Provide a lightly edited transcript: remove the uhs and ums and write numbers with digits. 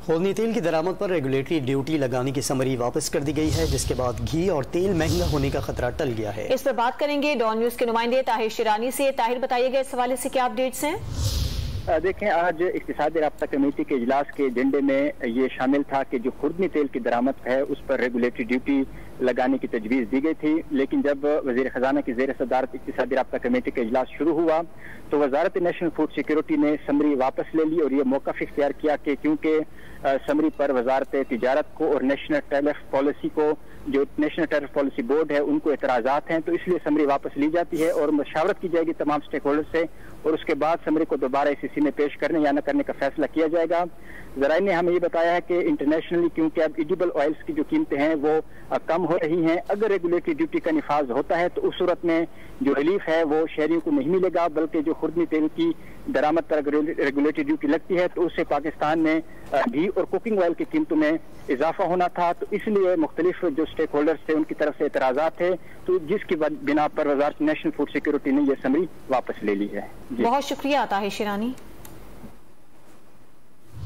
خوردنی تیل کی درآمد پر ریگولیٹری ڈیوٹی لگانے کی سمری واپس کر دی گئی ہے، جس کے بعد گھی اور تیل مہنگا ہونے کا خطرہ ٹل گیا ہے۔ اس پر بات کریں گے ڈان نیوز کے نمائندے طاہر شیرانی سے۔ طاہر، بتائیے گا اس حوالے سے کیا اپڈیٹس ہیں؟ دیکھیں، آج اقتصادی رابطہ کمیٹی کے اجلاس کے ایجنڈے میں یہ شامل تھا کہ جو خوردنی تیل کی درآمد ہے اس پر ریگولیٹری ڈیوٹی لگانے کی تجویز دی گئی تھی، لیکن جب وزیر خزانہ کی زیر صدارت اقتصادی رابطہ کمیٹی کا اجلاس شروع ہوا تو وزارت نیشنل فوڈ سیکیورٹی نے سمری واپس لے لی اور یہ موقف اختیار کیا کہ کیونکہ سمری پر وزارت تجارت کو اور نیشنل ٹیرف پالیسی کو، جو نیشنل ٹیرف پالیسی بورڈ ہے، ان کو اعتراضات ہیں، تو اس لیے سمری واپس لی جاتی ہے اور مشاورت کی جائے گی تمام سٹیک ہولڈر سے اور اس کے بعد سمری کو دوبارہ ICC میں پیش کرنے یا نہ کرنے کا فیصلہ کیا جائے گا۔ ذرائع نے ہمیں یہ بتایا ہے کہ انٹرنیشنلی کیونکہ اب ایڈیبل آئلز کی جو قیمتیں ہیں وہ کم ہو رہی ہیں، اگر ریگولیٹری ڈیوٹی کا نفاذ ہوتا ہے تو اس صورت میں جو ریلیف ہے وہ شہریوں کو نہیں ملے گا، بلکہ جو خوردنی تیل کی درآمد پر ریگولیٹری ڈیوٹی لگتی ہے تو اس سے پاکستان میں گھی اور کوکنگ آئل کی قیمتوں میں اضافہ ہونا تھا، تو اس لیے مختلف جو سٹیک ہولڈرز تھے ان کی طرف سے اعتراضات تھے، تو جس کی بنا پر وزارت نیشنل فوڈ سیکیورٹی نے یہ سمری واپس لے لی ہے۔ بہت شکریہ طاہر شیرانی۔